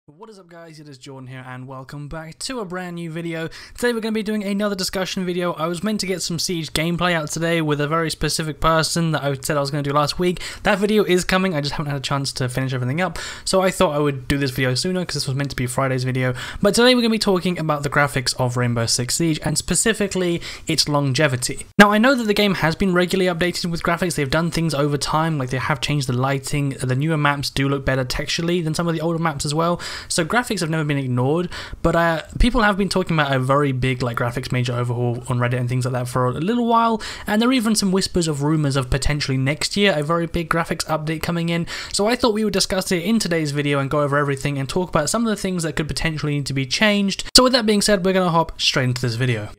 What is up guys, it is Jordan here and welcome back to a brand new video. Today we're going to be doing another discussion video. I was meant to get some Siege gameplay out today with a very specific person that I said I was going to do last week. That video is coming, I just haven't had a chance to finish everything up, so I thought I would do this video sooner because this was meant to be Friday's video. But today we're going to be talking about the graphics of Rainbow Six Siege and specifically its longevity. Now I know that the game has been regularly updated with graphics. They've done things over time, like they have changed the lighting, the newer maps do look better texturally than some of the older maps as well. So graphics have never been ignored, but people have been talking about a very big graphics major overhaul on Reddit and things like that for a little while, and there are even some whispers of rumours of potentially next year a very big graphics update coming in. So I thought we would discuss it in today's video and go over everything and talk about some of the things that could potentially need to be changed. So with that being said, we're going to hop straight into this video.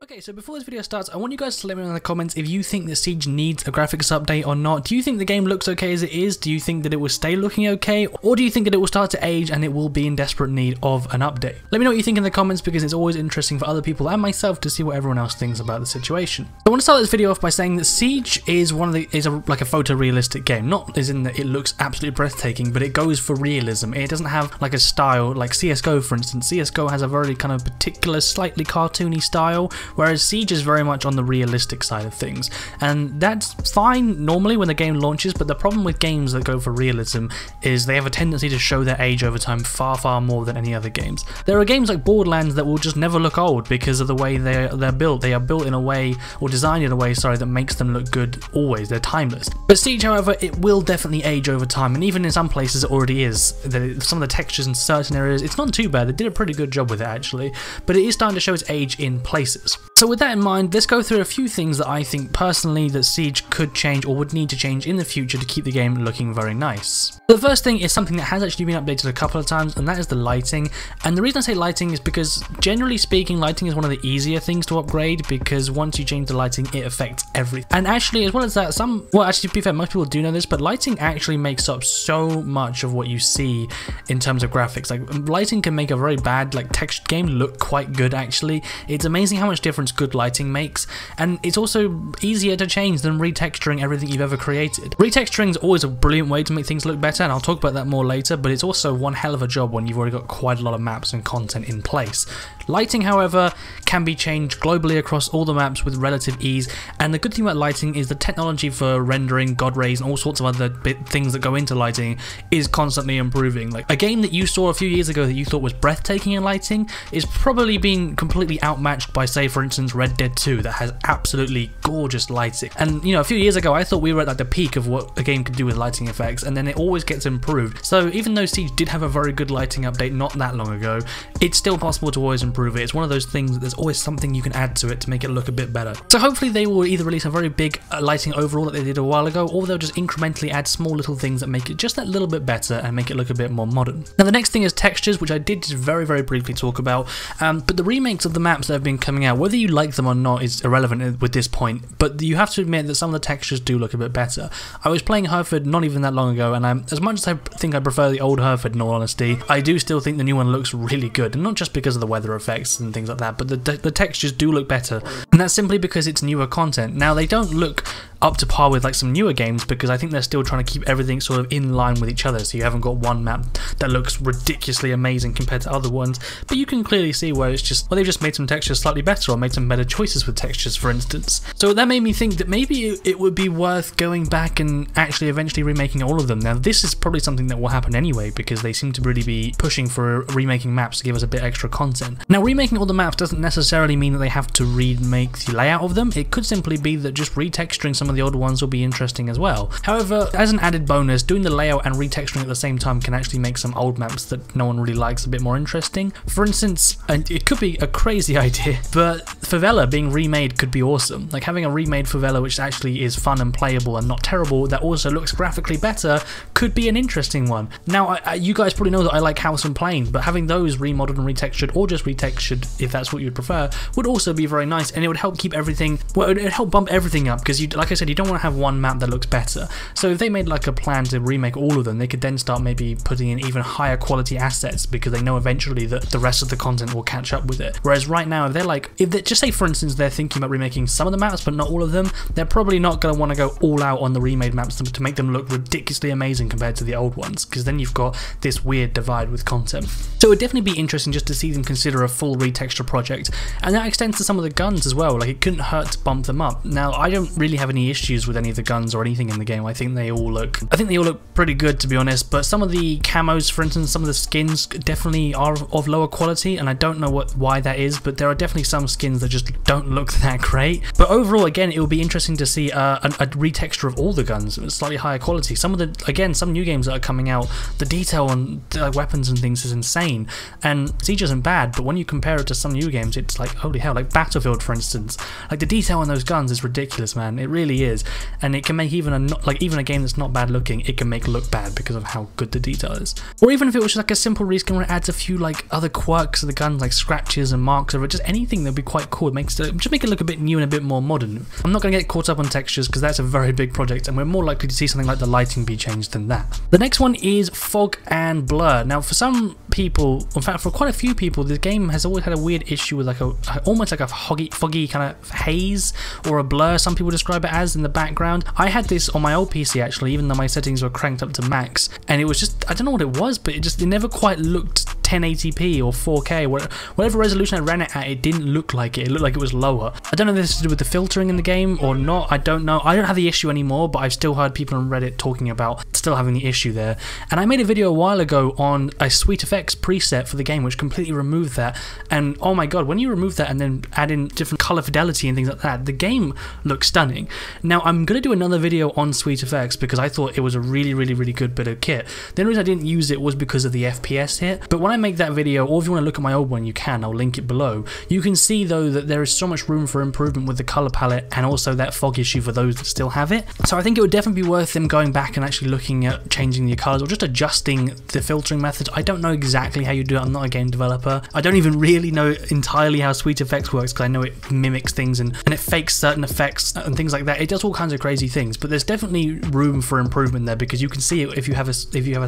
Okay, so before this video starts, I want you guys to let me know in the comments if you think that Siege needs a graphics update or not. Do you think the game looks okay as it is? Do you think that it will stay looking okay? Or do you think that it will start to age and it will be in desperate need of an update? Let me know what you think in the comments because it's always interesting for other people and myself to see what everyone else thinks about the situation. I want to start this video off by saying that Siege is like a photorealistic game. Not as in that it looks absolutely breathtaking, but it goes for realism. It doesn't have like a style like CSGO, for instance. CSGO has a very kind of particular, slightly cartoony style, whereas Siege is very much on the realistic side of things, and that's fine normally when the game launches, but the problem with games that go for realism is they have a tendency to show their age over time far more than any other games. There are games like Borderlands that will just never look old because of the way they're built. They are built in a way, or designed in a way, sorry, that makes them look good always. They're timeless. But Siege, however, it will definitely age over time, and even in some places it already is. Some of the textures in certain areas, it's not too bad. They did a pretty good job with it actually, but it is starting to show its age in places. So with that in mind, let's go through a few things that I think personally that Siege could change or would need to change in the future to keep the game looking very nice. The first thing is something that has actually been updated a couple of times, and that is the lighting. And the reason I say lighting is because generally speaking, lighting is one of the easier things to upgrade because once you change the lighting, it affects everything. And actually, as well as that, well actually to be fair, most people do know this, but lighting actually makes up so much of what you see in terms of graphics. Like lighting can make a very bad textured game look quite good actually. It's amazing how much difference good lighting makes, and it's also easier to change than retexturing everything you've ever created. Retexturing is always a brilliant way to make things look better, and I'll talk about that more later, but it's also one hell of a job when you've already got quite a lot of maps and content in place. Lighting, however, can be changed globally across all the maps with relative ease, and the good thing about lighting is the technology for rendering, God rays, and all sorts of other things that go into lighting is constantly improving. Like a game that you saw a few years ago that you thought was breathtaking in lighting is probably being completely outmatched by, say, for instance, Red Dead 2 that has absolutely gorgeous lighting. And you know, a few years ago I thought we were at like the peak of what a game could do with lighting effects, and then it always gets improved. So even though Siege did have a very good lighting update not that long ago, it's still possible to always improve it. It's one of those things that there's always something you can add to it to make it look a bit better. So hopefully they will either release a very big lighting overall that they did a while ago, or they'll just incrementally add small little things that make it just that little bit better and make it look a bit more modern. Now the next thing is textures, which I did just very briefly talk about, but the remakes of the maps that have been coming out, whether you like them or not is irrelevant with this point, but you have to admit that some of the textures do look a bit better. I was playing Hereford not even that long ago, and as much as I think I prefer the old Hereford in all honesty, I do still think the new one looks really good, and not just because of the weather effects and things like that, but the textures do look better, and that's simply because it's newer content. Now they don't look up to par with like some newer games because I think they're still trying to keep everything sort of in line with each other, so you haven't got one map that looks ridiculously amazing compared to other ones, but you can clearly see where it's just, well, they've just made some textures slightly better or made some better choices with textures, for instance. So that made me think that maybe it would be worth going back and actually eventually remaking all of them. Now this is probably something that will happen anyway because they seem to really be pushing for remaking maps to give us a bit extra content. Now remaking all the maps doesn't necessarily mean that they have to remake the layout of them. It could simply be that just retexturing some of the older ones will be interesting as well. However, as an added bonus, doing the layout and retexturing at the same time can actually make some old maps that no one really likes a bit more interesting. For instance, and it could be a crazy idea, but Favela being remade could be awesome. Like having a remade Favela which actually is fun and playable and not terrible, that also looks graphically better, could be an interesting one. Now, you guys probably know that I like House and Plain, but having those remodeled and retextured, or just retextured if that's what you'd prefer, would also be very nice, and it would help keep everything, well, it would help bump everything up because, like I said, you don't want to have one map that looks better. So if they made like a plan to remake all of them, they could then start maybe putting in even higher quality assets because they know eventually that the rest of the content will catch up with it. Whereas right now, if they just say, for instance, they're thinking about remaking some of the maps but not all of them, they're probably not going to want to go all out on the remade maps to make them look ridiculously amazing compared to the old ones, because then you've got this weird divide with content. So it would definitely be interesting just to see them consider a full retexture project, and that extends to some of the guns as well. Like, it couldn't hurt to bump them up. Now, I don't really have any issues with any of the guns or anything in the game. I think they all look pretty good, to be honest, but some of the camos, for instance, some of the skins definitely are of lower quality, and I don't know why that is, but there are definitely some skins that just don't look that great. But overall, again, it will be interesting to see a retexture of all the guns at slightly higher quality. Some new games that are coming out, the detail on weapons and things is insane, and Siege isn't bad, but when you compare it to some new games, it's like, holy hell. Like Battlefield, for instance, like the detail on those guns is ridiculous, man. It really is, and it can make even a game that's not bad looking, it can make look bad because of how good the detail is. Or even if it was just like a simple reskin where it adds a few like other quirks of the guns, like scratches and marks, or just anything that'd be quite cool. Just make it look a bit new and a bit more modern. I'm not going to get caught up on textures because that's a very big project, and we're more likely to see something like the lighting be changed than that. The next one is fog and blur. Now, for some people, in fact for quite a few people, the game has always had a weird issue with like almost like a foggy kind of haze or a blur, some people describe it as, in the background. I had this on my old PC actually, even though my settings were cranked up to max, and it was just, I don't know what it was, but it never quite looked 1080p or 4K, whatever resolution I ran it at, it didn't look like it. It looked like it was lower. I don't know if this is to do with the filtering in the game or not, I don't know. I don't have the issue anymore, but I've still heard people on Reddit talking about still having the issue there. And I made a video a while ago on a Sweet Effects preset for the game which completely removed that, and oh my god, when you remove that and then add in different color fidelity and things like that, the game looks stunning. Now, I'm going to do another video on Sweet Effects because I thought it was a really good bit of kit. The only reason I didn't use it was because of the FPS hit, but when I make that video, or if you want to look at my old one, you can, I'll link it below. You can see though that there is so much room for improvement with the color palette and also that fog issue for those that still have it. So I think it would definitely be worth them going back and actually looking at changing the colors or just adjusting the filtering methods. I don't know exactly how you do it, I'm not a game developer. I don't even really know entirely how Sweet Effects works because I know it mimics things and it fakes certain effects and things like that. It does all kinds of crazy things, but there's definitely room for improvement there because you can see it if you have a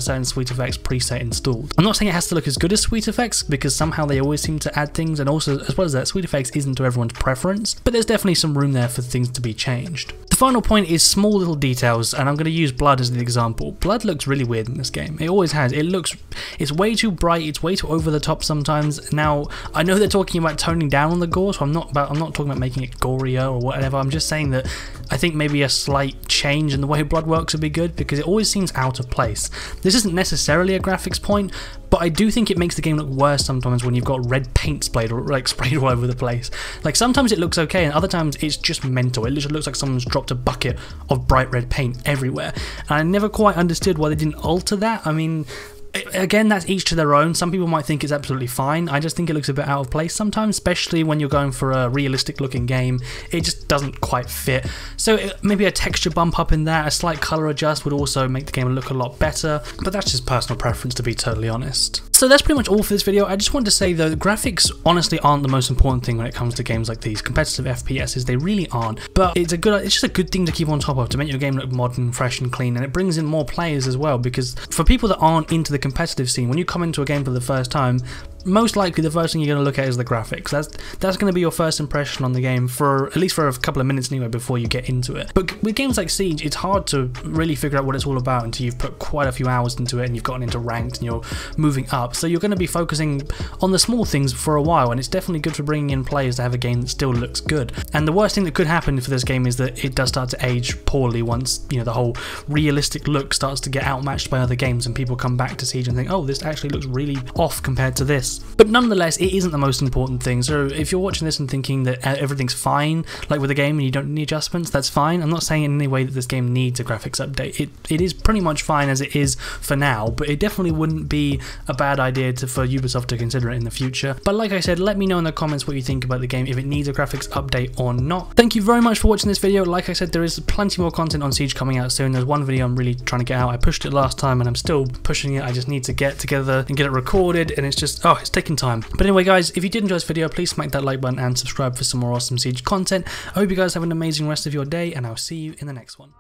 certain Sweet Effects preset installed. I'm not saying it has to look as good as Sweet Effects because somehow they always seem to add things, and also as well as that, Sweet Effects isn't to everyone's preference, but there's definitely some room there for things to be changed. The final point is small little details, and I'm going to use blood as the example. Blood looks really weird in this game. It always has. It's way too bright, it's way too over the top sometimes. Now, I know they're talking about toning down on the gore, so I'm not talking about making it gorier or whatever. I'm just saying that I think maybe a slight change in the way blood works would be good because it always seems out of place. This isn't necessarily a graphics point, but I do think it makes the game look worse sometimes when you've got red paint sprayed all over the place. Like sometimes it looks okay and other times it's just mental. It literally looks like someone's dropped a bucket of bright red paint everywhere. And I never quite understood why they didn't alter that. I mean, again, that's each to their own. Some people might think it's absolutely fine. I just think it looks a bit out of place sometimes, especially when you're going for a realistic looking game. It just doesn't quite fit. So maybe a texture bump up in that, a slight color adjust would also make the game look a lot better, but that's just personal preference, to be totally honest. So that's pretty much all for this video. I just wanted to say though, the graphics honestly aren't the most important thing when it comes to games like these. Competitive FPSs, they really aren't, but it's just a good thing to keep on top of to make your game look modern, fresh and clean, and it brings in more players as well, because for people that aren't into the competitive scene, when you come into a game for the first time, most likely the first thing you're going to look at is the graphics. That's going to be your first impression on the game, for at least for a couple of minutes anyway before you get into it. But with games like Siege, it's hard to really figure out what it's all about until you've put quite a few hours into it and you've gotten into ranked and you're moving up. So you're going to be focusing on the small things for a while, and it's definitely good for bringing in players to have a game that still looks good. And the worst thing that could happen for this game is that it does start to age poorly once, you know, the whole realistic look starts to get outmatched by other games and people come back to Siege and think, oh, this actually looks really off compared to this. But nonetheless, it isn't the most important thing. So if you're watching this and thinking that everything's fine, like with the game, and you don't need adjustments, that's fine. I'm not saying in any way that this game needs a graphics update. It is pretty much fine as it is for now, but it definitely wouldn't be a bad idea for Ubisoft to consider it in the future. But like I said, let me know in the comments what you think about the game, if it needs a graphics update or not. Thank you very much for watching this video. Like I said, there is plenty more content on Siege coming out soon. There's one video I'm really trying to get out. I pushed it last time and I'm still pushing it. I just need to get together and get it recorded, and it's just, oh, it's taking time. But anyway guys, if you did enjoy this video, please smack that like button and subscribe for some more awesome Siege content. I hope you guys have an amazing rest of your day, and I'll see you in the next one.